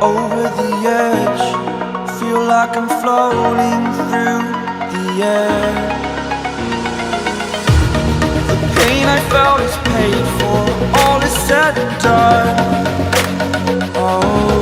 over the edge. Feel like I'm floating through the air. The pain I felt is paid for, all is said and done. Oh,